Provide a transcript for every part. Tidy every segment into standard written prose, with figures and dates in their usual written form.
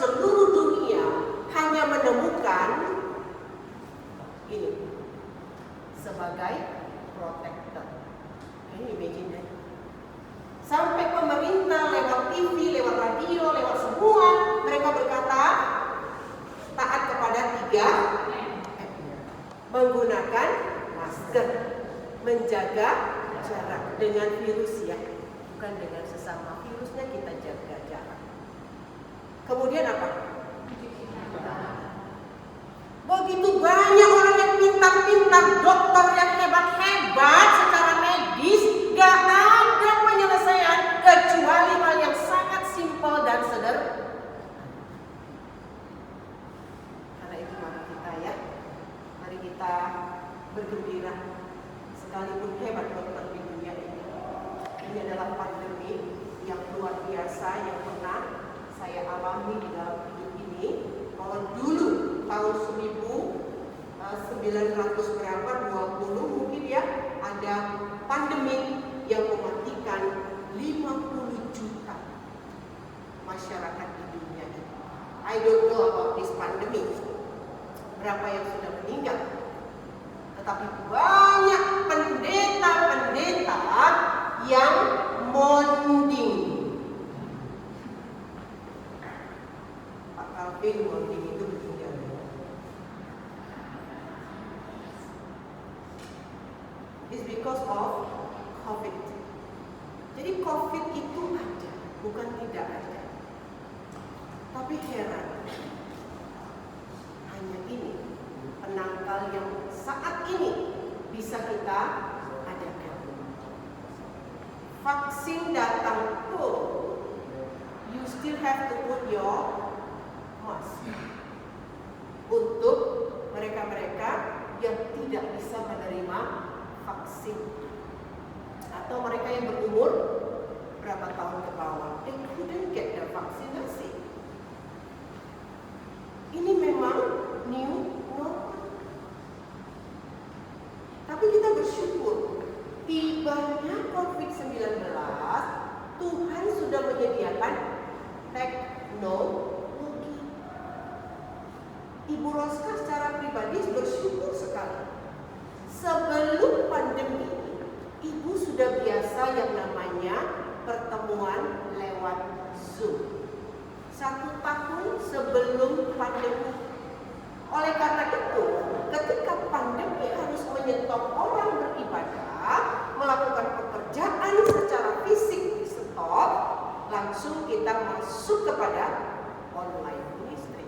seluruh dunia hanya menemukan ini sebagai protector. Ini imagine deh. Sampai pemerintah lewat TV, lewat radio, lewat semua, mereka berkata taat kepada 3M. Menggunakan masker, menjaga jarak dengan virus ya, bukan dengan sesama. Virusnya kita jaga jarak. Kemudian apa? Begitu banyak orang yang pintar-pintar, dokter yang hebat-hebat secara medis, gak ada penyelesaian kecuali hal yang sangat simpel dan sederhana. Karena itu mari kita bergembira. Sekalipun hebat dokter di dunia ini adalah pandemi yang luar biasa yang pernah saya alami di dalam hidup ini. Kalau dulu tahun 1900 berapa 20 mungkin ya, ada pandemi yang mematikan 50 juta masyarakat di dunia ini. I don't know about this pandemic, berapa yang sudah meninggal, tetapi banyak pendeta-pendeta yang monding. Pak Calvin monding itu meninggal. It's because of COVID. Jadi COVID itu ada, bukan tidak ada. Tapi heran, hanya ini penangkal yang saat ini bisa kita adakan. Vaksin datang pun, you still have to put your mask. Untuk mereka-mereka yang tidak bisa menerima vaksin, atau mereka yang berumur berapa tahun ke bawah, they couldn't get their vaksinasi. Ini memang new normal. Tapi kita bersyukur, tibanya COVID-19, Tuhan sudah menyediakan teknologi. Ibu Roska secara pribadi bersyukur sekali. Sebelum pandemi, Ibu sudah biasa yang namanya pertemuan lewat Zoom. 1 tahun sebelum pandemi. Oleh karena itu, ketika pandemi harus menyetop orang beribadah, melakukan pekerjaan secara fisik di stop, langsung kita masuk kepada online ministry.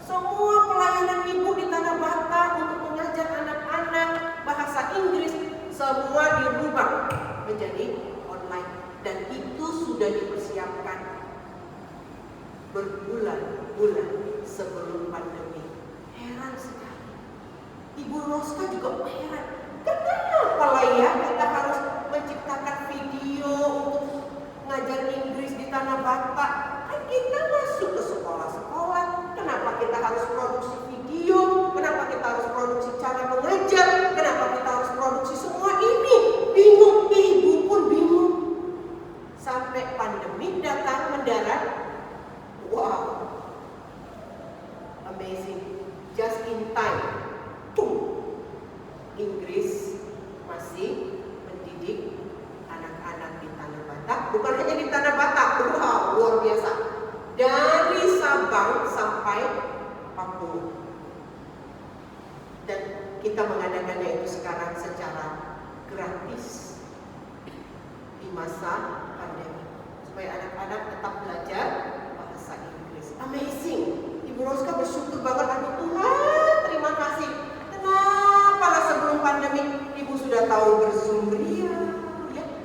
Semua pelayanan ibu di Tanah Batak untuk mengajar anak-anak bahasa Inggris semua dirubah menjadi online, dan itu sudah dipersiapkan berbulan-bulan sebelum pandemi. Heran sekali. Ibu Roska juga heran. Kenapa lah ya kita harus menciptakan video untuk ngajar Inggris di Tanah Batak? Kan kita masuk ke sekolah-sekolah. Kenapa kita harus produksi video? Kenapa kita harus produksi cara mengajar? Kenapa kita harus produksi semua ini? Bingung, ibu pun bingung. Sampai pandemi datang mendarat. Wow, amazing, just in time. Inggris masih mendidik anak-anak di Tanah Batak, bukan hanya di Tanah Batak, wow, luar biasa. Dari Sabang sampai Papua. Dan kita mengadakannya itu sekarang secara gratis di masa pandemi, supaya anak-anak tetap belajar bahasa Inggris. Amazing. Ibu Roska bersyukur banget, aduh Tuhan, terima kasih. Kenapa lah sebelum pandemi Ibu sudah tahu berzoom ya,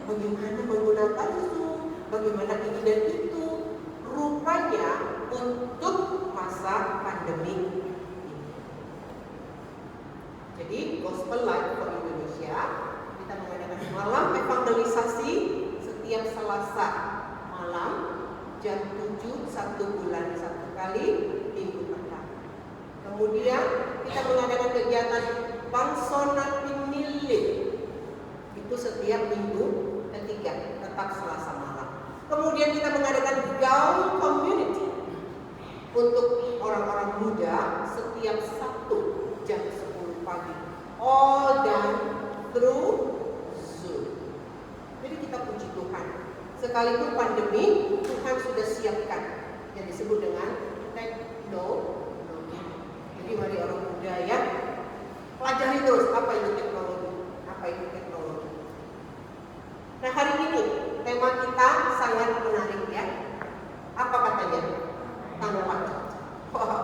bagaimana menggunakan Zoom, bagaimana ini dan itu. Rupanya untuk masa pandemi ini. Jadi Gospel Life for Indonesia, kita mengadakan malam evangelisasi setiap Selasa malam jam 7 1 bulan 1 kali minggu petang. Kemudian kita mengadakan kegiatan Bangsona Pinilit itu setiap minggu ketiga, tetap Selasa malam. Kemudian kita mengadakan Gaul Community untuk orang-orang muda setiap Sabtu jam 10 pagi. All done through Zoom. Jadi kita puji Tuhan. Sekalipun pandemi, Tuhan sudah siapkan yang disebut dengan teknologi. Jadi mari orang muda ya, pelajari terus apa itu teknologi. Apa itu teknologi. Nah hari ini tema kita sangat menarik ya. Apa katanya? Tanpa cacat. Wow.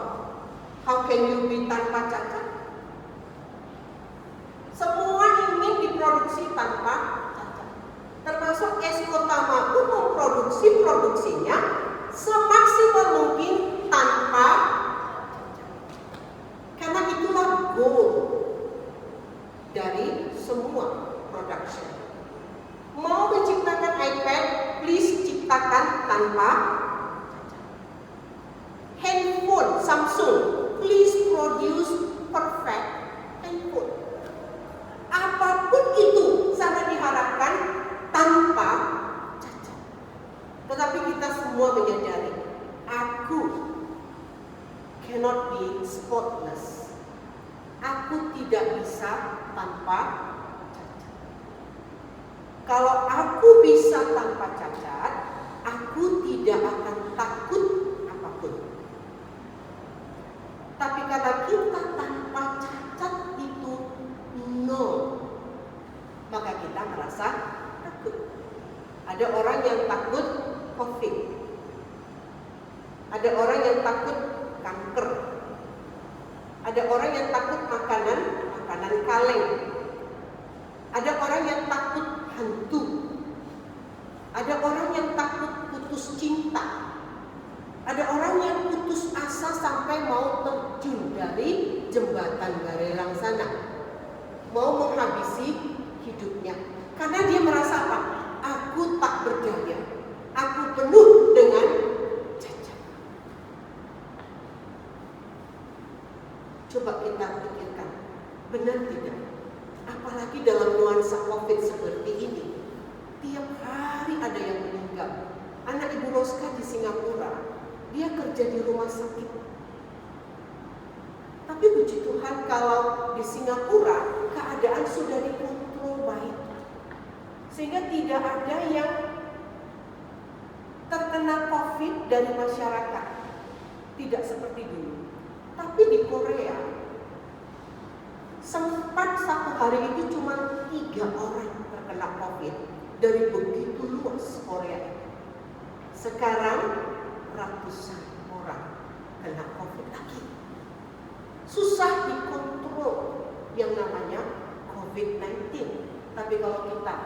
How can you be tanpa cacat? Semua ingin diproduksi tanpa cacat. Termasuk Esko Tamaku memproduksi produksinya semaksimal mungkin tanpa cacat. Karena itulah goal dari semua production. Mau menciptakan iPad, please ciptakan tanpa cacat. Handphone Samsung, please produce perfect handphone. Apapun itu sangat diharapkan tanpa cacat. Tetapi kita semua menyadari, aku cannot be spotless. Aku tidak bisa tanpa cacat. Kalau aku bisa tanpa cacat, aku tidak akan takut apapun. Tapi karena kita tanpa cacat itu nol, maka kita merasa takut. Ada orang yang takut COVID. Ada orang yang takut kanker. Ada orang yang takut makanan kaleng. Ada orang yang takut hantu. Ada orang yang takut putus cinta. Ada orang yang putus asa sampai mau terjun dari jembatan Barelang sana, mau menghabisi hidupnya. Karena dia merasa apa? Aku tak berdaya. Aku penuh dengan cacat. Coba kita pikirkan, benar tidak? Apalagi dalam nuansa COVID seperti ini, tiap hari ada yang meninggal. Anak Ibu Roska di Singapura, dia kerja di rumah sakit. Tapi puji Tuhan kalau di Singapura keadaan sudah dikontrol baik, sehingga tidak ada yang terkena COVID dari masyarakat. Tidak seperti dulu. Tapi di Korea sempat satu hari itu cuma 3 orang terkena COVID dari begitu luas Korea. Sekarang ratusan orang kena COVID lagi. Susah dikontrol yang namanya COVID-19. Tapi kalau kita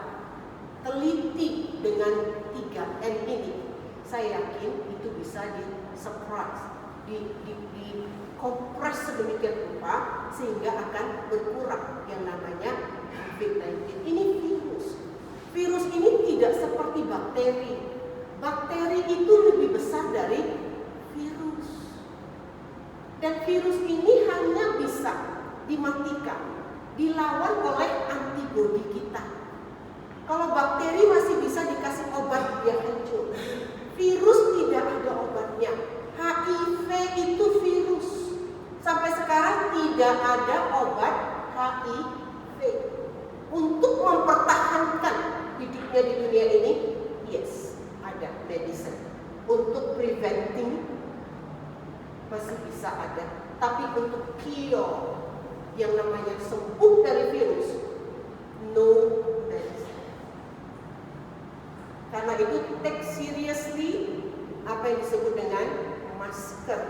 teliti dengan 3M ini, saya yakin itu bisa di-surprise, dikompres sedemikian rupa sehingga akan berkurang yang namanya COVID-19. Ini virus. Virus ini tidak seperti bakteri. Bakteri itu lebih besar dari virus. Dan virus ini hanya bisa dimatikan, dilawan oleh antibodi kita. Kalau bakteri masih bisa dikasih obat, dia hancur. Virus tidak ada obatnya. HIV itu virus. Sampai sekarang tidak ada obat HIV. Untuk mempertahankan hidupnya di dunia ini, yes, ada medicine. Untuk preventing masih bisa ada. Tapi untuk cure yang namanya sembuh dari virus, no medicine. Karena itu take seriously apa yang disebut dengan masker.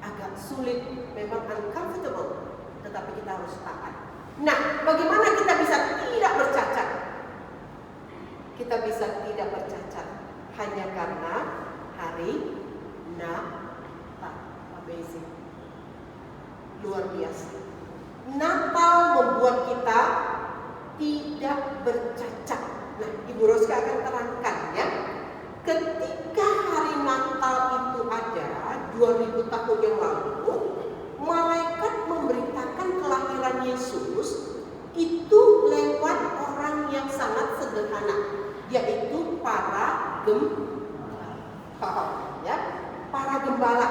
Agak sulit, memang uncomfortable, tetapi kita harus taat. Nah, bagaimana kita bisa tidak bercacat? Kita bisa tidak bercacat hanya karena hari Natal. Amazing. Luar biasa. Natal membuat kita tidak bercacat. Nah, Ibu Roska akan terangkan ya. Ketika hari Natal itu ada 2000 tahun yang lalu, malaikat memberitakan kelahiran Yesus itu lewat orang yang sangat sederhana, yaitu para gembala. Ya, para gembala.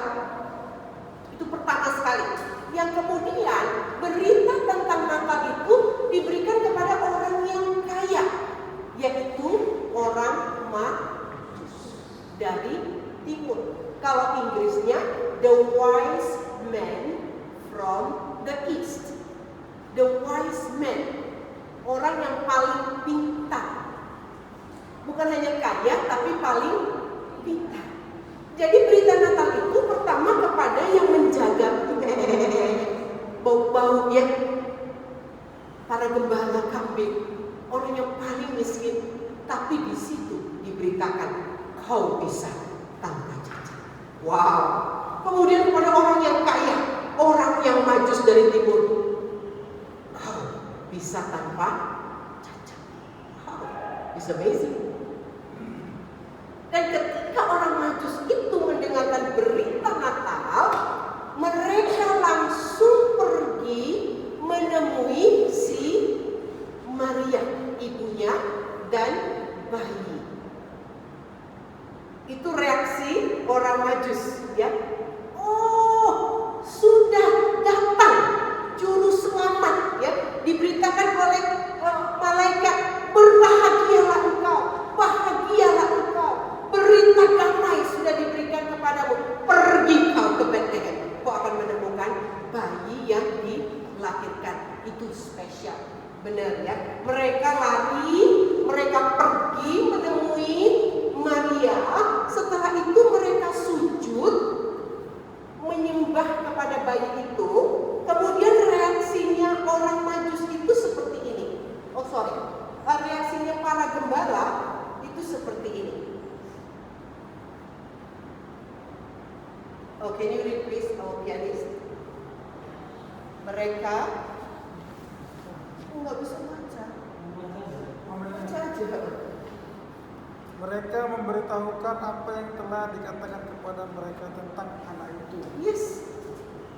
sekali. Yang kemudian berita tentang Natal itu diberikan kepada orang yang kaya, yaitu orang Majus dari timur. Kalau Inggrisnya the wise man from the east. The wise man, orang yang paling pintar. Bukan hanya kaya, tapi paling pintar. Jadi berita Natal itu pertama kepada yang menjaga bau-bau ya, para gembala kambing, orang yang paling miskin. Tapi di situ diberitakan kau bisa tanpa cacat. Wow. Kemudian kepada orang yang kaya, orang yang Majus dari timur, kau bisa tanpa cacat. Wow, it's amazing. Dan ketika orang Majus itu mendengarkan berita Natal, mereka langsung pergi menemui si Maria, ibunya, dan bayi. Itu reaksi orang Majus, ya. Oh, sudah datang juru selamat, ya. Diberitakan oleh malaikat, berbahagialah engkau, bahagialah engkau. Berita damai sudah diberikan kepadamu. Pergi kau ke Bethlehem, kau akan menemukan bayi yang dilahirkan. Itu spesial, benar ya. Mereka lari, mereka pergi menemui Maria. Setelah itu mereka sujud menyembah kepada bayi itu. Kemudian reaksinya orang Majus itu seperti ini. Reaksinya para gembala itu seperti ini. Oh, can you read please, our pianist? Mereka nggak bisa baca. Baca aja. Mereka memberitahukan apa yang telah dikatakan kepada mereka tentang anak itu. Yes,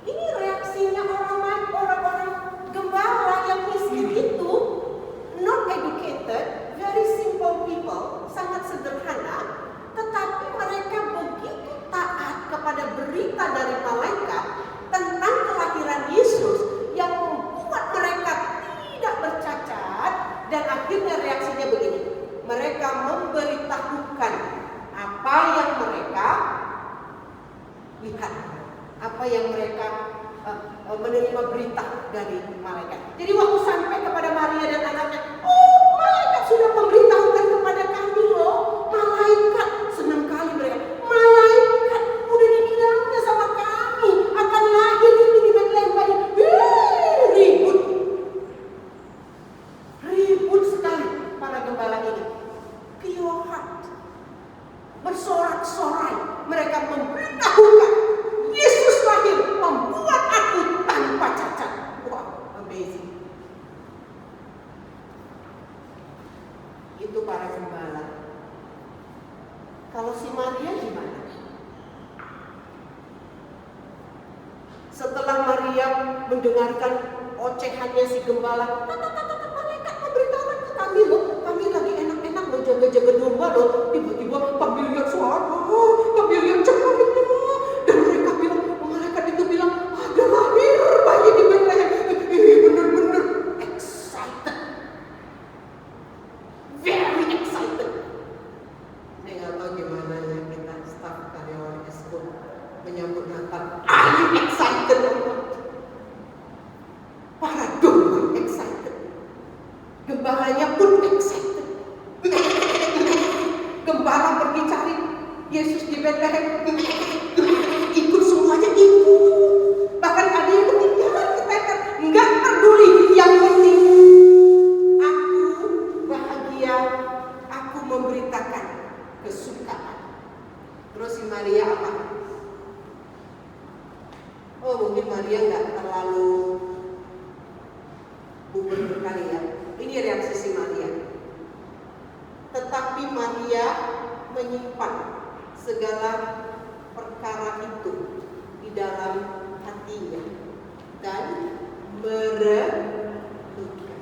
ini reaksinya orang-orang gembala yang miskin itu, not educated, very simple people, sangat sederhana, tetapi mereka begitu taat kepada berita dari malaikat tentang kelahiran Yesus yang membuat mereka tidak bercacat, dan akhirnya reaksinya begini. Mereka memberitahukan apa yang mereka lihat, apa yang mereka menerima berita dari malaikat. Jadi waktu sampai kepada Maria dan anaknya, oh, malaikat sudah memberitahukan kepada kami loh. Malaikat, senang kali mereka. Malaikat udah dibilangnya sama kami akan lahir ini di Bethlehem bayi. Ribut sekali para gembala ini. Pure heart, bersorak-sorai, mereka memberitahukan Yesus lahir, membuat aku tanpa cacat. Wow, amazing. Itu para gembala. Kalau si Maria gimana? Setelah Maria mendengarkan ocehannya si gembala, malaikat memberitahukan ke kami loh, kami lagi enak-enak loh jaga-jaga domba loh. Tiba-tiba kami lihat suara, kami lihat cahaya, dan mereka bilang, malaikat itu bilang, ada lahir bayi di Bethlehem. Bener-bener excited, very excited. Saya nggak tahu gimana ya kita staf karyawan Esko menyambut Natal. Are you excited? Para domba excited, gembalanya pun excited. Gembala pergi cari Yesus di Bethlehem, ikut semuanya ikut. Bahkan ada yang ketinggalan, katakan nggak peduli, yang penting aku bahagia, aku memberitakan kesukaan. Terus si Maria apa? Oh, mungkin Maria nggak terlalu bubur kali ya. Ini reaksi si Maria. Tetapi Maria menyimpan segala perkara itu di dalam hatinya dan merenungkan.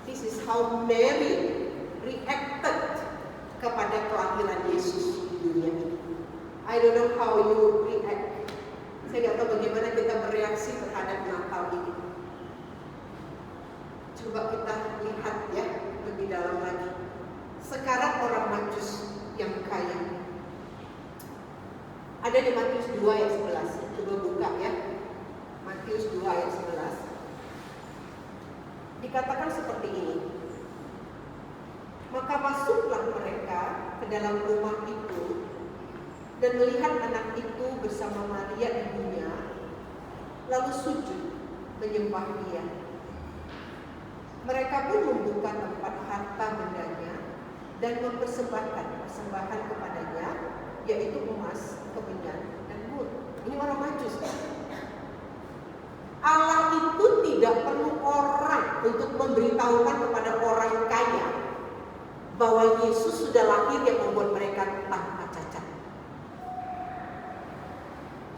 This is how Mary reacted kepada kelahiran Yesus di dunia ini. I don't know how you react. Saya nggak tahu Coba kita lihat ya lebih dalam lagi. Sekarang orang Majus yang kaya. Ada di Matius 2 ayat 11. Coba buka ya. Matius 2 ayat 11. Dikatakan seperti ini. Maka masuklah mereka ke dalam rumah itu dan melihat anak itu bersama Maria ibunya, lalu sujud menyembah dia. Mereka pun membuka tempat harta bendanya dan mempersembahkan persembahan kepadanya, yaitu emas, kemenyan, dan mur. Ini orang Majus. Allah itu tidak perlu orang untuk memberitahukan kepada orang kaya bahwa Yesus sudah lahir yang membuat mereka tanpa cacat.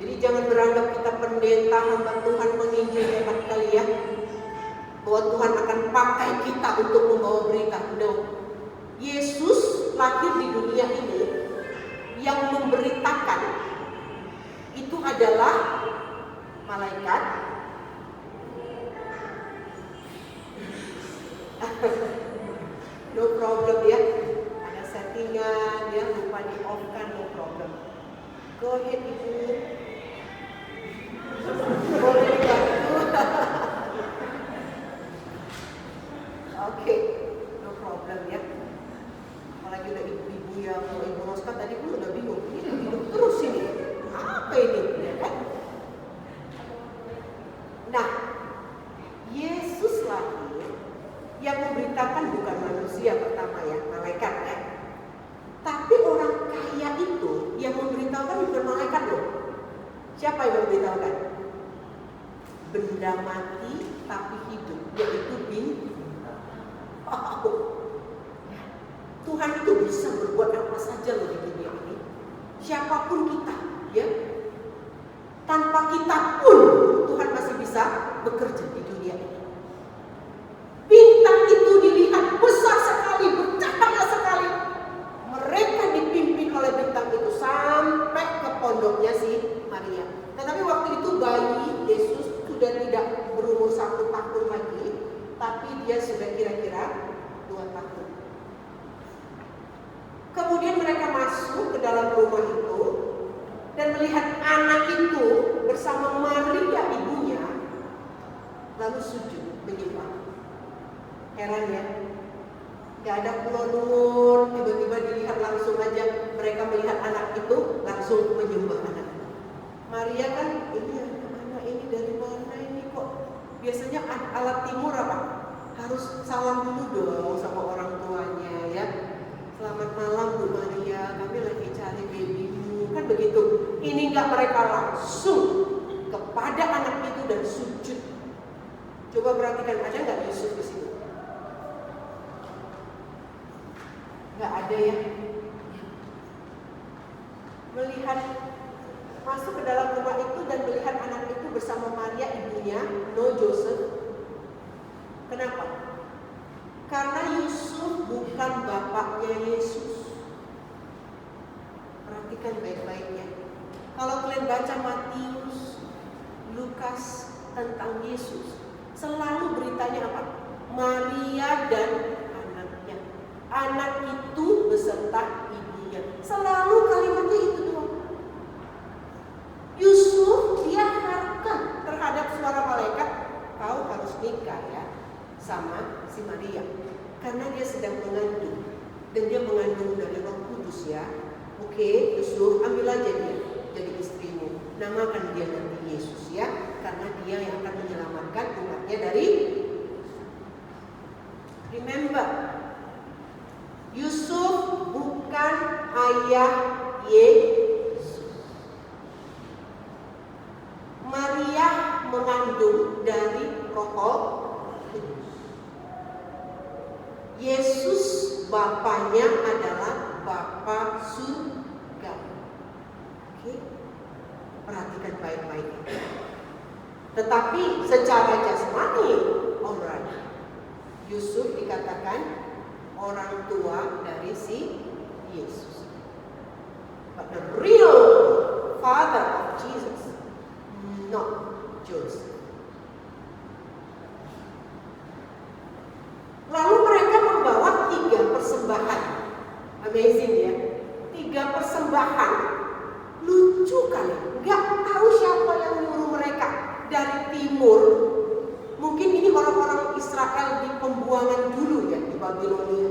Jadi jangan beranggap kita pendeta hamba Tuhan menginjil hebat kali ya, bahwa Tuhan akan pakai kita untuk membawa berita. No. Yesus lahir di dunia ini, yang memberitakan itu adalah malaikat. No problem ya. Ada settingan ya, lupa di off kan, no problem. Go ahead ibu. Boleh dibantu. Oke, no problem ya. Apalagi udah ibu-ibu yang kalau Ibu Roska tadi pun udah bingung. Ini hidup terus ini. Apa ini? Ya kan? Nah, Yesus lahir yang memberitakan bukan manusia pertama ya, malaikat ya. Tapi orang kaya itu yang memberitahukan bukan malaikat loh. Siapa yang memberitahukan? Benda mati tapi hidup, yaitu bintang. Tuhan itu bisa berbuat apa saja loh di dunia ini. Siapapun kita, ya. Tanpa kita pun Tuhan masih bisa bekerja di dunia ini. Bintang itu dilihat besar sekali, bercahaya sekali. Mereka dipimpin oleh bintang itu sampai ke pondoknya si Maria. Tetapi waktu itu bayi Yesus sudah tidak berumur 1 tahun lagi, tapi dia sudah kira-kira 2 tahun. Kemudian mereka masuk ke dalam rumah itu dan melihat anak itu bersama Maria ibunya, lalu sujud menyembah. Heran ya, gak ada pulau-pulau, tiba-tiba dilihat langsung aja mereka melihat anak itu langsung menyembah anak. Maria kan ini anak ini dari mana ini kok? Biasanya alat timur apa? Harus salam dulu dong sama orang tuanya ya. Selamat malam Bu Maria, kami lagi cari babymu, kan begitu. Ini enggak, mereka langsung kepada anak itu dan sujud. Coba perhatikan, ada nggak Yusuf di situ? Nggak ada ya. Melihat masuk ke dalam rumah itu dan melihat anak itu bersama Maria ibunya, no Joseph. Kenapa? Karena Yusuf bukan bapaknya Yesus. Perhatikan baik-baiknya. Kalau kalian baca Matius, Lukas tentang Yesus, selalu beritanya apa? Maria dan anaknya. Anak itu beserta ibunya. Selalu kalimatnya itu doang. Yusuf dia harkan terhadap suara malaikat, kau harus nikah ya sama si Maria. Karena dia sedang mengandung, dan dia mengandung dari Roh Kudus ya. Oke, Yusuf ambil aja dia jadi istrimu. Namakan dia nanti Yesus ya, karena dia yang akan menyelamatkan umatnya dari. Remember, Yusuf bukan ayah Yesus. Maria mengandung dari Roh Kudus. Yesus bapaknya adalah Bapa surga. Oke, perhatikan baik-baik. Tetapi secara jasmani, alright, Yusuf dikatakan orang tua dari si Yesus. But the real father of Jesus, not Joseph. Lucu kali, nggak tahu siapa yang nyuruh mereka dari timur. Mungkin ini orang-orang Israel di pembuangan dulu ya di Babilonia.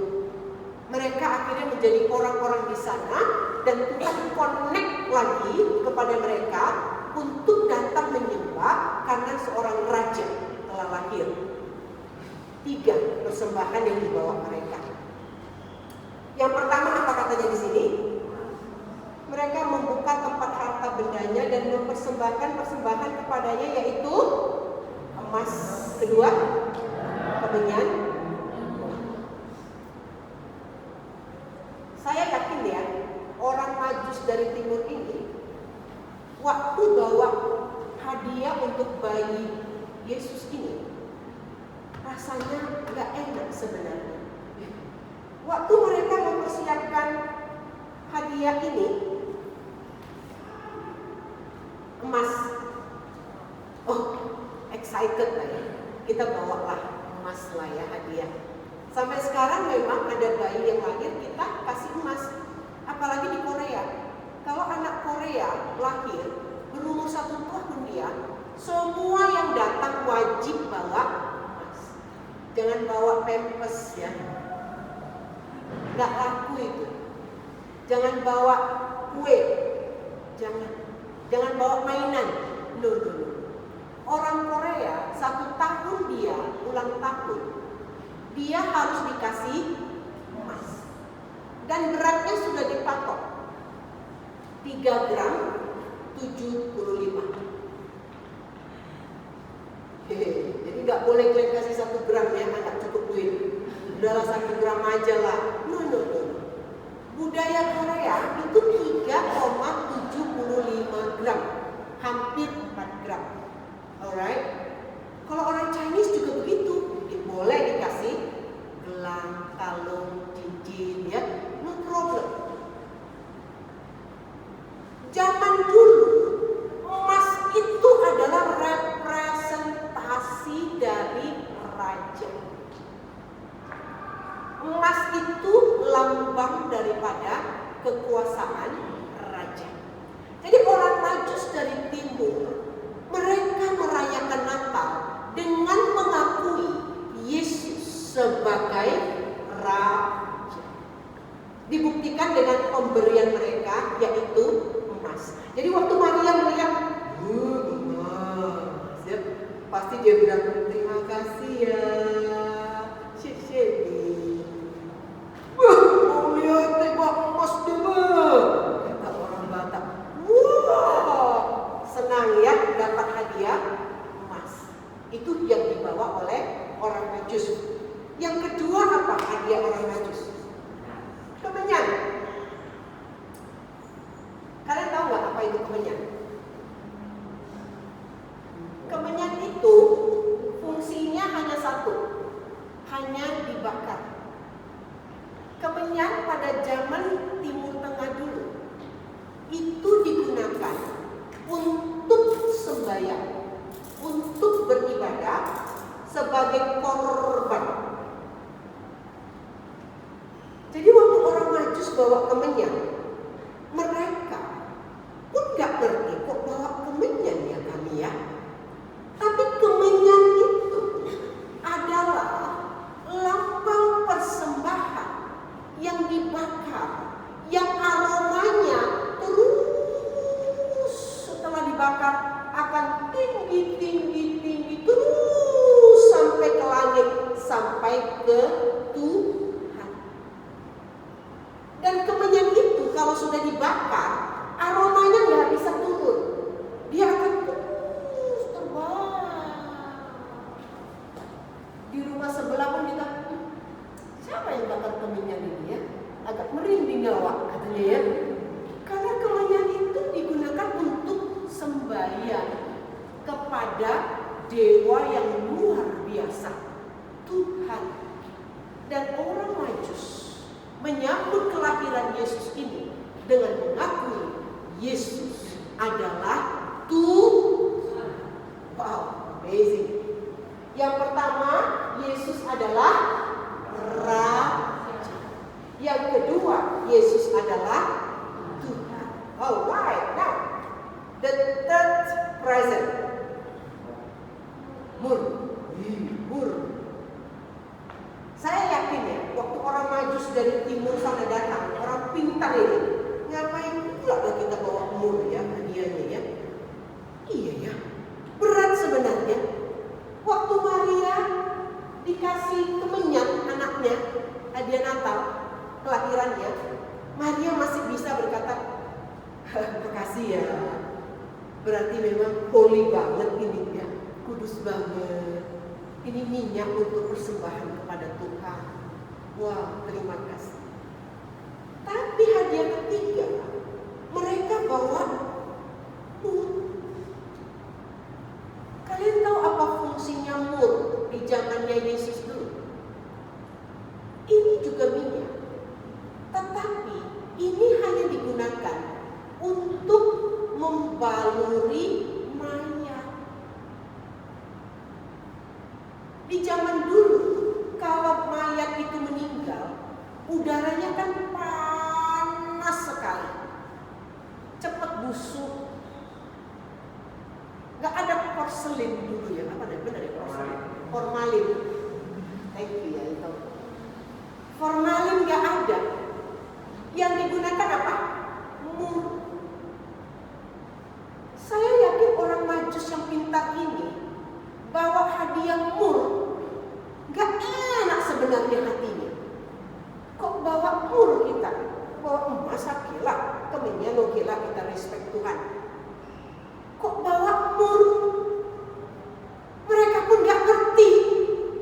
Mereka akhirnya menjadi orang-orang di sana dan Tuhan connect lagi kepada mereka untuk datang menyembah karena seorang raja telah lahir. 3 persembahan yang dibawa mereka. Yang pertama apa katanya di sini? Mereka membuka tempat harta bendanya dan mempersembahkan persembahan kepadanya yaitu emas. Kedua, kemenyan. Saya yakin ya, orang Majus dari timur ini waktu bawa hadiah untuk bayi Yesus ini rasanya nggak enak sebenarnya. Waktu mereka mempersiapkan hadiah ini, emas, oh excited lah ya, kita bawalah emas lah ya hadiah. Sampai sekarang memang ada bayi yang lahir kita kasih emas, apalagi di Korea. Kalau anak Korea lahir berumur 1 tahun dia, semua yang datang wajib bawa emas. Jangan bawa pampers ya, nggak laku itu. Jangan bawa kue, jangan bawa mainan. No. Orang Korea 1 tahun dia ulang tahun, dia harus dikasih emas. Dan beratnya sudah dipatok 3 gram 75. Jadi nggak boleh kalian kasih 1 gram ya, nggak cukup duit. Udahlah 1 gram aja lah. No. Budaya Korea itu 3,75 gram, hampir 4 gram. Alright. Kalau orang Chinese juga begitu, boleh dikasih gelang, kalung, cincin ya, no problem. Zaman dulu emas itu adalah representasi dari raja. Emas itu lambang daripada kekuasaan raja. Jadi orang Majus dari timur, mereka merayakan Natal dengan mengakui Yesus sebagai raja. Dibuktikan dengan pemberian mereka yaitu emas. Jadi waktu Maria melihat emas, ya, pasti dia bilang terima kasih ya, Shedi. Mau lihat tembak emas dulu, kata orang Batak. Wah, senang ya dapat hadiah emas. Itu yang dibawa oleh orang Majus. Yang kedua apa hadiah orang Majus? Kemenyan. Kalian tahu nggak apa itu kemenyan? Kemenyan itu fungsinya hanya satu, hanya dibakar. Kemenyan pada zaman Timur Tengah dulu itu digunakan untuk sembahyang, untuk beribadah sebagai korban. Jadi waktu orang Majus bawa kemenyan, mereka pun nggak ngerti kok bawa kemenyan ya kami ya. Tapi kemenyan itu adalah lambang persembahan yang dibakar, yang aromanya terus setelah dibakar akan tinggi terus sampai ke langit, sampai ke Tuhan. Dan kemenyan itu kalau sudah dibakar, aromanya nggak bisa turun, dia akan terus terbang. Di rumah sebelah pun kita, siapa yang bakar kemenyan ini ya? Agak merinding awak katanya ya. Karena kemenyan itu digunakan untuk sembahyang kepada dewa yang luar biasa, Tuhan. Dan orang Majus menyambut kelahiran Yesus ini dengan mengakui Yesus adalah Tuhan. Wow, amazing. Yang pertama, Yesus adalah Raja. Yang kedua, Yesus adalah Tuhan. Alright, now The third present. Mur. Saya yakin ya, waktu orang Majus dari timur sana datang, orang pintar ini, ngapain pula lah kita bawa mur ya, hadiahnya ya? Iya ya, berat sebenarnya. Waktu Maria dikasih kemenyan anaknya, hadiah Natal, kelahirannya, Maria masih bisa berkata, makasih ya. Berarti memang holy banget ini ya, kudus banget. Ini minyak untuk persembahan kepada Tuhan. Wah, terima kasih. Tapi hadiah ketiga, mereka bawa mur. Kalian tahu apa fungsinya mur di zamannya Yesus dulu? Ini juga minyak. Tetapi ini hanya digunakan untuk membaluri mayat. Di zaman dulu, kalau mayat itu meninggal, udaranya kan panas sekali, cepat busuk. Gak ada porselin dulu ya, apa namanya? Benar ya porselin? Formalin. Thank you ya itu. Formalin gak ada. Yang digunakan apa? Mur. Saya yakin orang Majus yang pintar ini bawa hadiah mur. Gak enak sebenarnya hatinya. Kok bawa mur kita? Bawa emas akilah, kemenyan okelah kita respect Tuhan. Kok bawa mur? Mereka pun gak ngerti.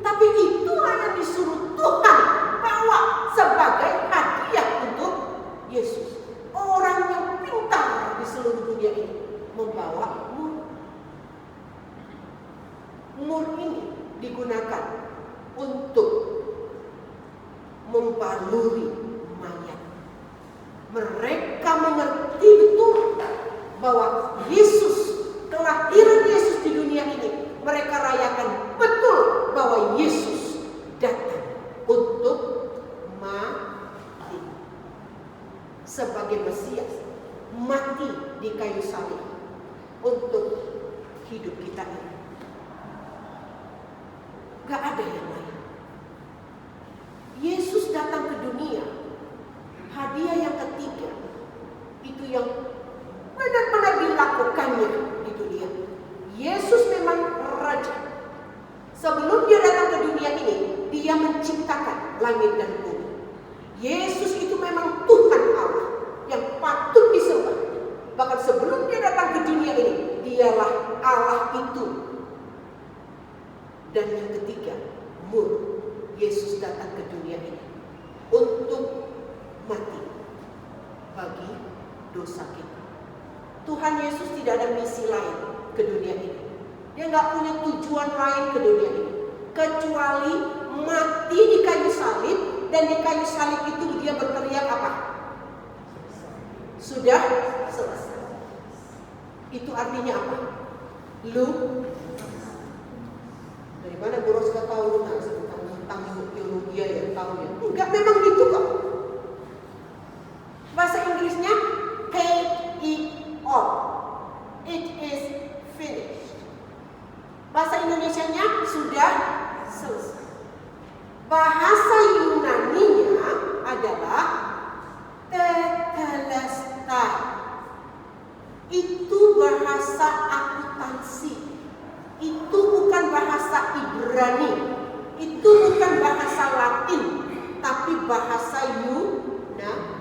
Tapi itulah yang disuruh Tuhan bawa sebagai hadiah untuk Yesus. Orang yang pintar di seluruh dunia ini membawa mur. Mur ini digunakan untuk membaluri mayat. Mereka mengerti betul bahwa Yesus, kelahiran Yesus di dunia ini, mereka rayakan betul bahwa Yesus datang untuk mati sebagai Mesias, mati di kayu salib untuk hidup kita ini. Gak ada yang lain. Yesus datang ke dunia. Hadiah yang ketiga, itu yang benar-benar dilakukannya di dunia. Yesus memang Raja. Sebelum dia datang ke dunia ini, dia menciptakan langit dan bumi. Yesus itu memang Tuhan Allah yang patut disembah. Bahkan sebelum dia datang ke dunia ini, dialah Allah itu. Dan yang ketiga, mur. Yesus datang ke dunia ini untuk mati bagi dosa kita. Tuhan Yesus tidak ada misi lain ke dunia ini. Dia nggak punya tujuan lain ke dunia ini kecuali mati di kayu salib. Dan di kayu salib itu dia berteriak apa? Sudah selesai. Itu artinya apa? Lu dari mana Bu Roska tahu tentang teologi ya, tahu ya? Enggak, memang gitu kok. Bahasa Inggrisnya take it all. It is finished. Bahasa Indonesianya sudah selesai. Bahasa Yunaninya adalah tetelestai. Itu bahasa akuntansi. Itu bukan bahasa Ibrani. Itu bukan bahasa Latin, tapi bahasa Yunani.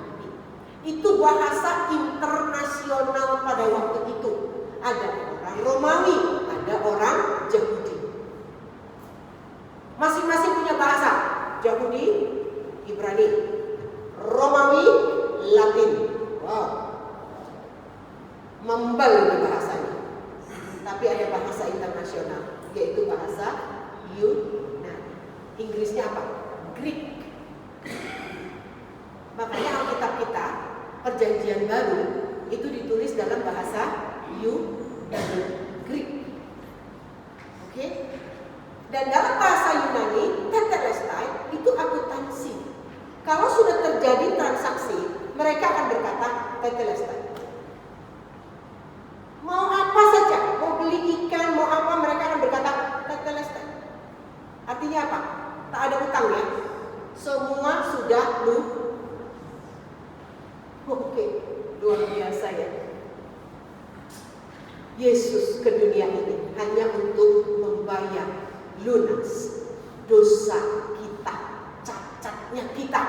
Itu bahasa internasional pada waktu itu. Ada orang Romawi, ada orang Yahudi. Masing-masing punya bahasa. Yahudi, Ibrani, Romawi, Latin. Wow. Membel di bahasanya. Tapi ada bahasa internasional, yaitu bahasa Yunani. Inggrisnya apa? Greek. Makanya Alkitab kita, Perjanjian Baru, itu ditulis dalam bahasa Yunani, Greek. Oke? Dan dalam bahasa Yunani, tetelestai itu akuntansi. Kalau sudah terjadi transaksi, mereka akan berkata tetelestai. Mau Yesus ke dunia ini hanya untuk membayar lunas dosa kita, cacatnya kita.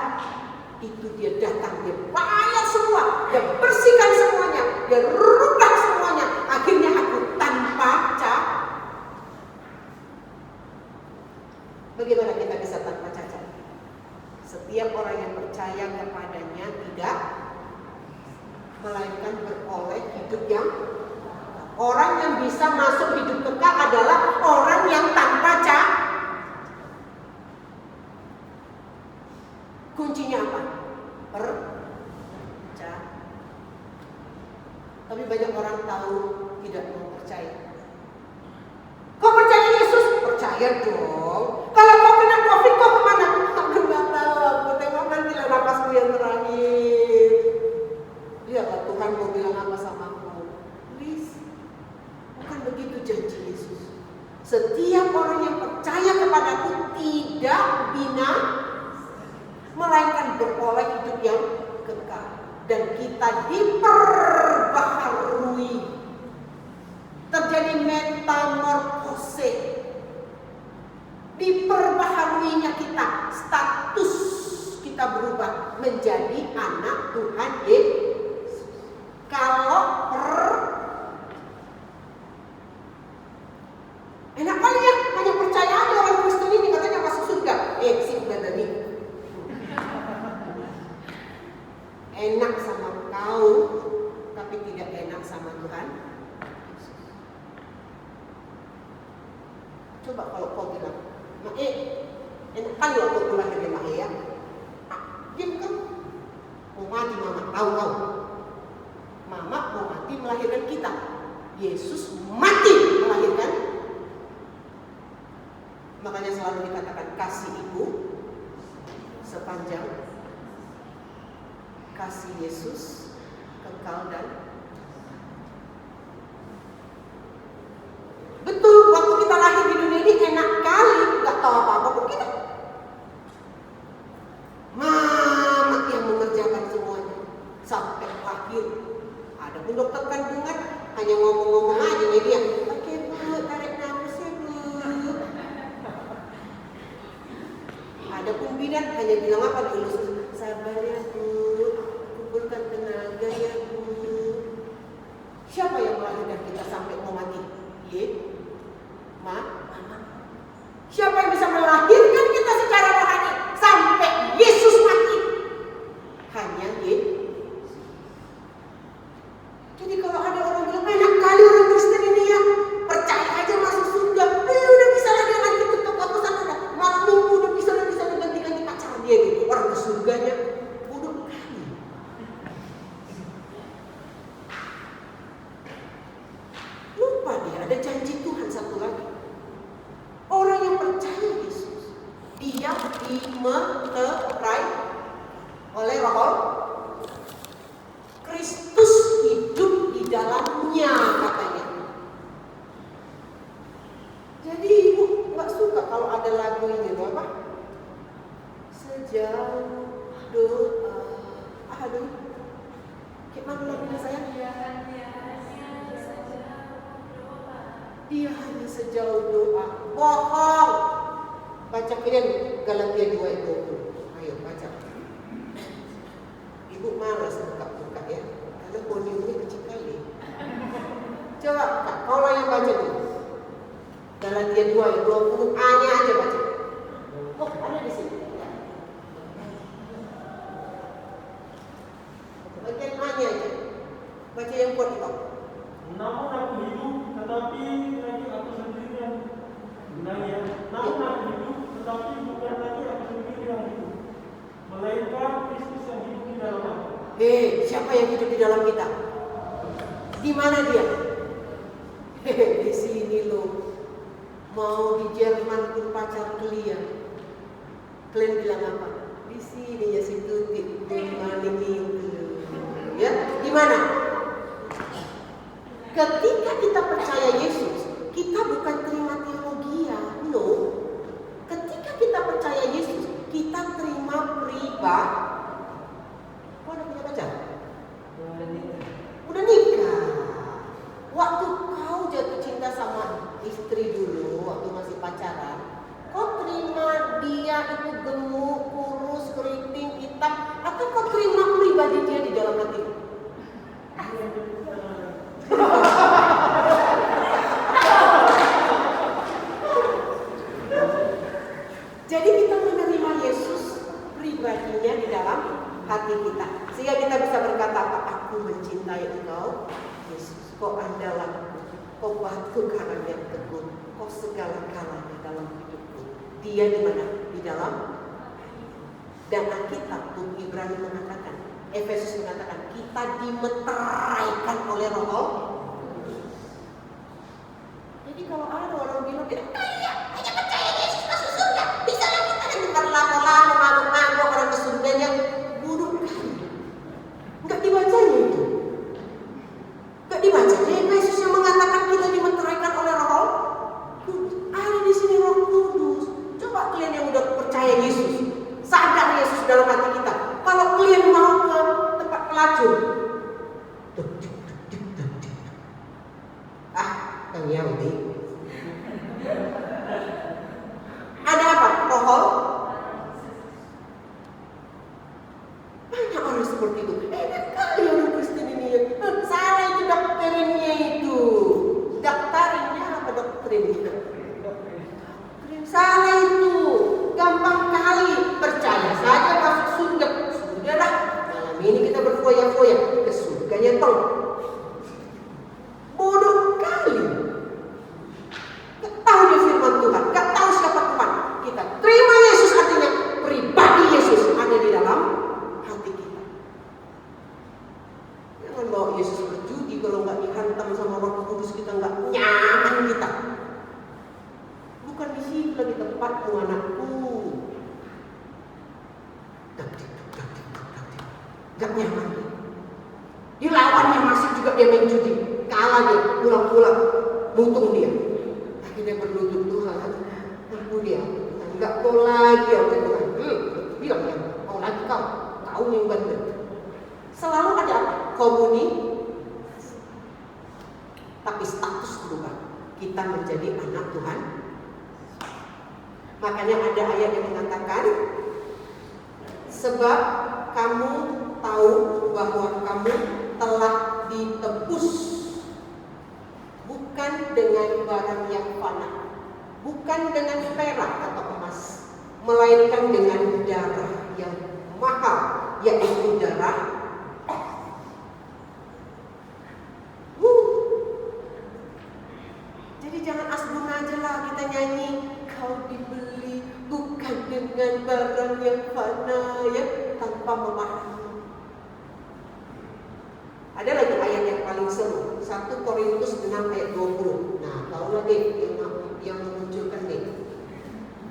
Itu dia datang, dia bayar semua, dia bersihkan semuanya, dia rubah semuanya. Akhirnya aku tanpa cacat. Bagaimana kita bisa tanpa cacat? Setiap orang yang percaya kepadanya tidak, melainkan beroleh hidup yang. Orang yang bisa masuk hidup kekal adalah orang yang tanpa cacat. Kuncinya apa? Percaya. Tapi banyak orang tahu tidak mau percaya. Kau percaya Yesus? Percaya dong. Kalau kau kena COVID, kau kemana? Aku nggak tahu. Aku tengok nanti lah napasku yang terakhir. Lihatlah Tuhan mau bilang apa sama aku. Please, bukan begitu janji Yesus. Setiap orang yang percaya kepadaku tidak binasa, melainkan beroleh hidup yang kekal. Dan kita diperbaharui, terjadi metamorfose, diperbaharuinya kita, status kita berubah menjadi anak Tuhan Yesus. Kalau enak kali ya, hanya percaya aja orang Kristen ini katanya masuk surga. Sih tadi. Enak sama kau, tapi tidak enak sama Tuhan. Coba kalau kau bilang, enak kali waktu aku lahir di Mae ya. Diam kan? Mau mati mama, tahu kau. Mama mau mati melahirkan kita. Yesus mati melahirkan. Makanya selalu dikatakan kasih ibu sepanjang kasih Yesus kekal dan betul. Waktu kita lahir di dunia ini enak kali, nggak tahu apa-apa pun kita. Mama yang mengerjakan semuanya sampai lahir. Ada pun dokter kandungan hanya ngomong-ngomong aja dia. Oke bu, tarik nafas ya bu. Ada pun bidan hanya bilang apa dulu, sabar ya bu, kumpulkan tenaga ya bu. Siapa yang melahirkan kita sampai mau mati? Mama. Siapa yang bisa melahirkan kita secara rohani sampai Yesus mati? Hanya Yesus. Jadi kalau ada orang bilang enak kali orang Kristen ini ya, percaya aja masuk surga. Udah bisa lagi nanti tutup aku sana dah. Malam minggu udah bisa ganti-ganti pacaran dia gitu. Orang ke surganya bodoh kali. Lupa dia ada janji Tuhan satu lagi. Orang yang percaya Yesus, dia dimeterai oleh Roh Kristus, hidup di dalamnya katanya. Jadi ibu nggak suka kalau ada lagu ini, apa? Sejauh doa. Aduh, gimana lagunya sayang? Dia hanya sejauh doa. Bohong. Baca kalian Galatia 2 ayat 20. Ayo baca. Ibu malas buka-buka ya, karena podiumnya kecil kali. Coba Kak, kau yang baca dulu. Galatia 2 ayat 20, A-nya aja baca. Oh, ada di sini. Bagian A-nya aja. Baca yang kuat itu. Namun aku hidup, tetapi lagi aku sendiri yang gunanya. Namun aku hidup, tetapi bukan lagi aku sendiri yang hidup, melainkan Kristus yang hidup di dalam aku. Siapa yang hidup di dalam kita? Di mana dia? Di sini loh. Mau di Jerman pun pacar kalian. Kalian bilang apa? Di sini ya si Tuti, di mana itu? Ya, di mana? Ketika kita percaya Yesus, kita bukan terima teologi ya, no. Ketika kita percaya Yesus, kita terima pribadi. Kau udah punya pacar? Udah nikah. Waktu engkau Yesus, kau andalanku, kau batu karang yang teguh, kau segala-galanya dalam hidupku. Dia di mana? Di dalam. Dan Alkitab pun Ibrani mengatakan, Efesus mengatakan, kita dimeteraikan oleh Roh. Jadi kalau ada orang bilang, hanya percaya Yesus masuk surga, bisa lah kita dengar lama-lama mabuk-mabuk orang ke surga yang buruk kali. Enggak dibacanya itu. Enggak dibacanya Yesus yang mengatakan kita dimeteraikan oleh Roh Kudus. Ada di sini Roh Kudus. Coba kalian yang udah percaya Yesus, sadar Yesus dalam hati kita. Kalau kalian mau ke tempat pelacur, yang Yahudi, ada apa? Roh. Banyak orang seperti itu. Enak kali orang Kristen ini. Salah itu doktrinnya itu. Doktrinnya apa doktrinnya? Salah itu. Gampang kali. Percaya saja masuk surga. Sudahlah. Malam ini kita berfoya-foya ke surganya toh. Bodoh kali. Gak tahu dia firman Tuhan. Gak tahu siapa Tuhan. Kita terima Yesus, artinya pribadi Yesus ada di dalam hati kita. Jangan bawa Yesus berjudi kalau nggak dihantam sama Roh Kudus, kita nggak nyaman kita. Bukan di sini lagi tempatmu anakku. Gak nyaman. Dilawannya masih juga dia main judi. Kalah dia, pulang-pulang, muntung dia. Akhirnya berlutut Tuhan, aku dia. Enggak kau lagi ya Tuhan. Bilang ya, kau lagi kau yang benar. Selalu ada apa? Komunikasi. Tapi status berubah. Kita menjadi anak Tuhan. Makanya ada ayat yang mengatakan, sebab kamu tahu bahwa kamu telah ditebus bukan dengan barang yang fana, bukan dengan perak atau emas, melainkan dengan darah yang mahal, yaitu darah. Jadi jangan asbun aja lah kita nyanyi, kau dibeli bukan dengan barang yang fana, ya, tanpa memahami. Ada lagi ayat yang paling seru, 1 Korintus 6 ayat 20. Nah, tahulah deh yang memunculkan deh.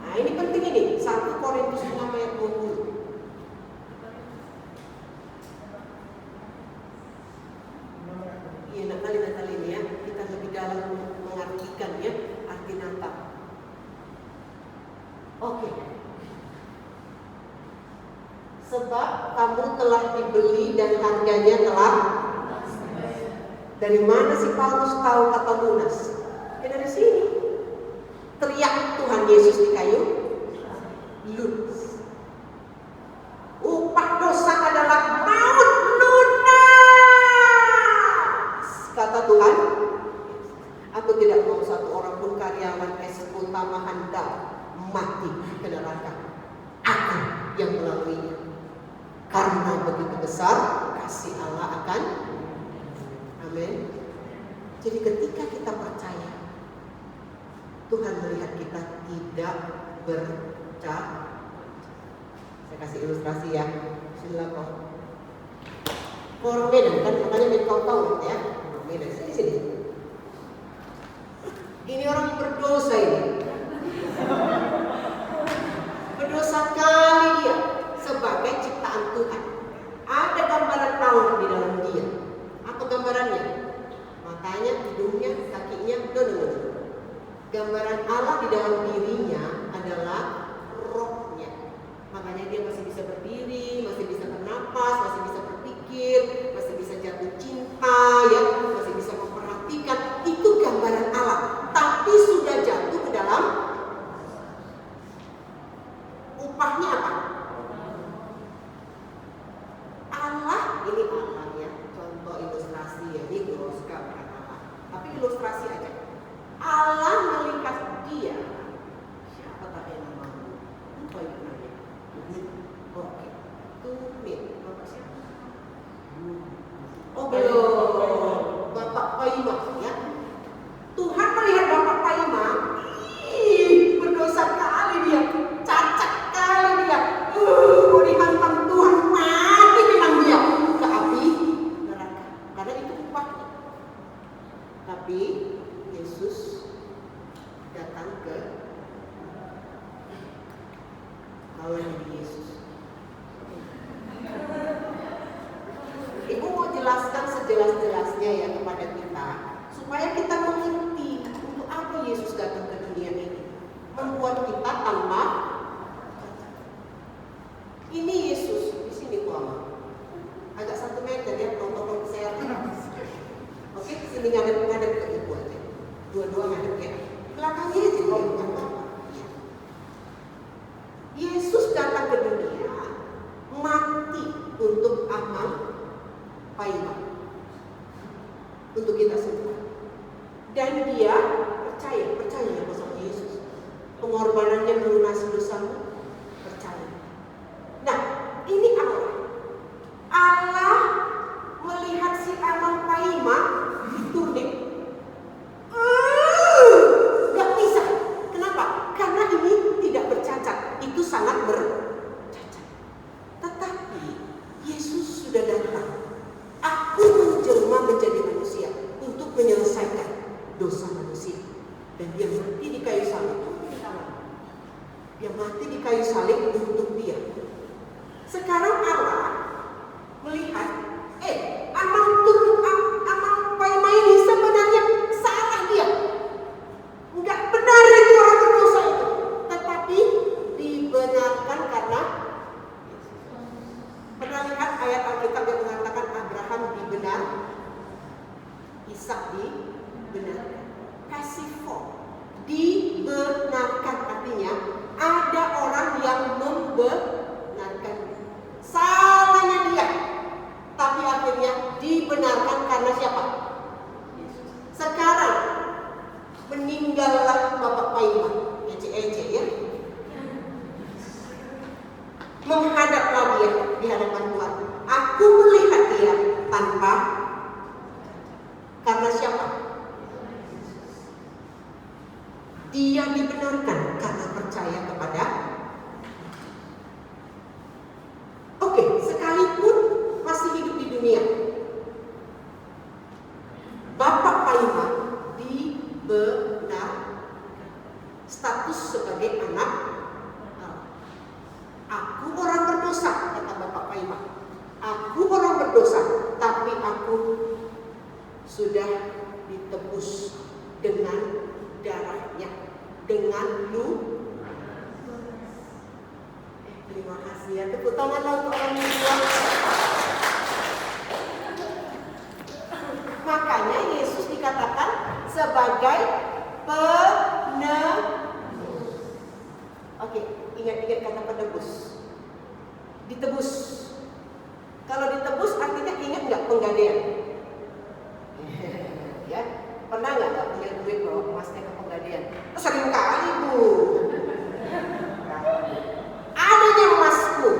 Nah, ini penting ini, 1 Korintus 6 ayat 20. Iya, Natal ini ya, kita lebih dalam mengartikan ya, arti Natal. Oke. Sebab kamu telah dibeli dan harganya telah. Dari mana si Paulus tahu kata lunas? Ya dari sini. Teriak Tuhan Yesus di kayu. Lunas. Upah dosa adalah maut, lunas. Kata Tuhan, aku tidak mau satu orang pun karyawan Esku Tamahanda mati ke neraka. Aku yang melaluinya. Karena begitu besar kasih Allah akan. Amin. Jadi ketika kita percaya, Tuhan melihat kita tidak bercabang. Saya kasih ilustrasi ya. Silakan. Orang Medan kan, makanya kau tahu ya. Orang Medan sini. Ini orang berdosa ini. Berdosa kali dia sebagai ciptaan Tuhan. Ada gambaran naur di dalam dia. Apa gambarannya? Matanya, hidungnya, kakinya, Gambaran Allah di dalam dirinya adalah rohnya. Makanya dia masih bisa berdiri, masih bisa bernapas, masih bisa berpikir, masih bisa jatuh cinta, ya, masih bisa memperhatikan. Itu gambaran Allah. Tapi sudah jatuh ke dalam upahnya apa? Allah, ini Allah ya. Contoh ilustrasi ya, ini Gloska bukan Allah. Tapi ilustrasi aja. Allah melihat dia. Siapa tadi namamu? Lupa itu namanya. Oke. Tumit. Bapak siapa? Oh belum. Tapi Yesus datang ke kawan Yesus. Ibu mau jelaskan sejelas-jelasnya ya kepada kita, supaya kita mengerti untuk apa Yesus datang ke dunia ini. Membuat kita tanpa ini Yesus di sini gua agak 1 meter ya protokol kesehatan. Oke, sini ngadep ke ibu aja. Dua-dua ngadep ya. Belakangnya aja dia bukan apa. Yesus datang ke dunia mati untuk amal Paimah, untuk kita semua. Dan dia percaya ya sama Yesus. Pengorbanannya melunasi dosamu, percaya. Nah, ini Allah melihat si amal Paimah itu nih, gak bisa. Kenapa? Karena ini tidak bercacat. Itu sangat bercacat. Tetapi Yesus sudah datang. Aku menjelma menjadi manusia untuk menyelesaikan dosa manusia. Dan dia mati di kayu salib. Dia mati di kayu salib untuk dia. Sekarang Allah melihat, amal Paimah ini sebenarnya salah dia. Enggak benar itu orang berdosa itu. Tetapi dibenarkan karena pernah lihat ayat Alkitab yang mengatakan Abraham dibenar, Ishak dibenarkan. Passive form. Dibenarkan artinya ada orang yang membenarkan salahnya dia, tapi akhirnya dibenarkan karena siapa? Sekarang meninggallah Bapak Paimah, ece ya, menghadaplah dia di hadapan Tuhan. Aku melihat dia tanpa, karena siapa? Dia dibenarkan karena percaya kepada. Oke, sekalipun masih hidup di dunia, Bapak Paimah dibenar status sebagai anak Allah. Aku orang berdosa, kata Bapak Paimah. Aku orang berdosa, tapi aku sudah ditebus dengan darahnya, dengan terima kasih ya, tepuk tangan untuk orang tua. Makanya Yesus dikatakan sebagai penebus. Oke, ingat-ingat kata penebus. Ditebus. Kalau ditebus artinya ingat nggak penggadaian? Ya, pernah nggak punya duit bawa emasnya ke penggadaian? Sering kali Bu. Adanya emasku,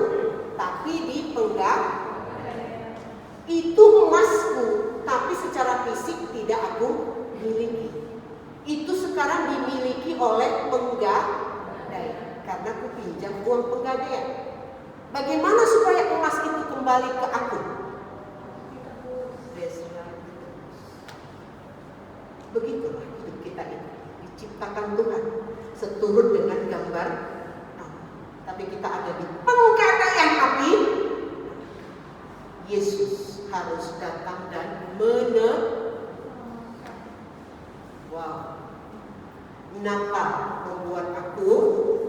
tapi di penggadaian. Itu emasku, tapi secara fisik tidak aku miliki. Itu sekarang dimiliki oleh penggadai karena aku pinjam uang penggadaian. Bagaimana supaya emas itu kembali ke aku? Begitulah hidup kita ini, diciptakan Tuhan seturut dengan gambar Allah. Tapi kita ada di penggadaian api. Yesus harus datang dan wow. Natal membuat aku,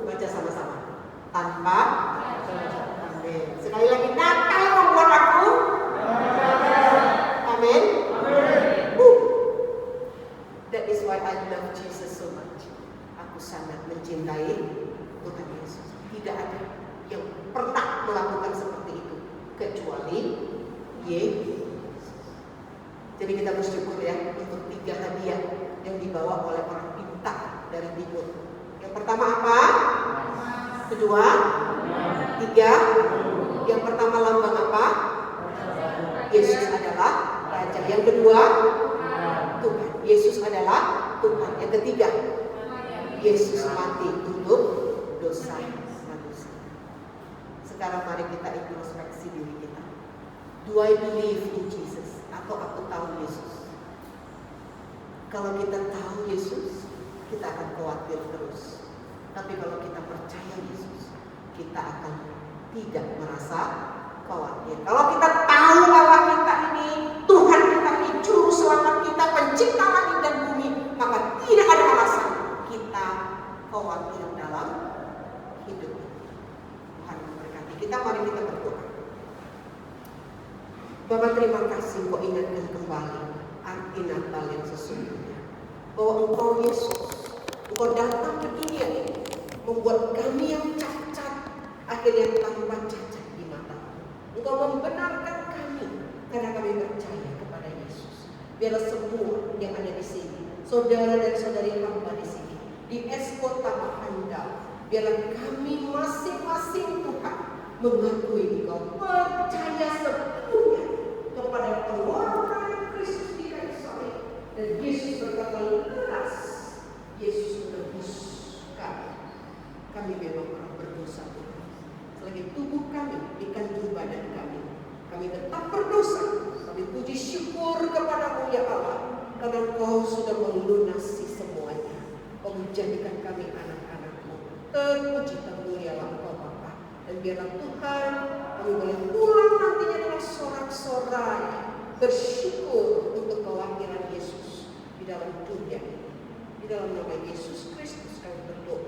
baca sama-sama, tanpa amin. Sekali lagi, Natal membuat aku amin. That is why I love Jesus so much. Aku sangat mencintai Tuhan Yesus. Tidak ada yang pernah melakukan seperti itu kecuali Yesus. Jadi kita bersyukur ya untuk 3 hadiah yang dibawa oleh orang pintar dari timur. Yang pertama apa? Kedua? 3? Yang pertama lambang apa? Yesus adalah Raja. Yang kedua? Tuhan. Yesus adalah Tuhan. Yang ketiga? Yesus mati untuk dosa manusia. Sekarang mari kita introspeksi diri kita. Do I believe in Jesus? Atau aku tahu Yesus? Kalau kita tahu Yesus, kita akan khawatir terus. Tapi kalau kita percaya Yesus, kita akan tidak merasa khawatir. Kalau kita tahu Allah kita ini, Tuhan kita ini, Juru Selamat kita, Pencipta langit dan bumi, maka tidak ada alasan kita khawatir dalam hidup. Tuhan memberkati kita. Mari kita berdoa. Bapak, terima kasih Engkau ingatkan kembali arti Natal yang sesungguhnya, bahwa Engkau Yesus, Engkau datang ke dunia ini, membuat kami yang cacat akhirnya tanpa cacat di mata-Mu. Engkau membenarkan kami karena kami percaya kepada Yesus. Biarlah semua yang ada di sini, saudara dan saudari hamba di sini, di Esko Tamahanda, biarlah kami masing-masing Tuhan mengakui Engkau, percaya sepenuhnya kepada pengorbanan Kristus di kayu salib. Dan Yesus berkata keras, Yesus menebus kami. Kami memang orang berdosa Tuhan. Selagi tubuh kami dikandung badan kami tetap berdosa. Kami puji syukur kepadamu ya Allah, karena Engkau sudah melunasi semuanya. Kau menjadikan kami anak-anak-Mu. Terpuji termulialah Engkau Bapa. Dan biarlah Tuhan, kami boleh pulang nantinya dengan sorak-sorai bersyukur untuk kelahiran Yesus di dalam dunia ini. Di dalam nama Yesus Kristus kami berdoa.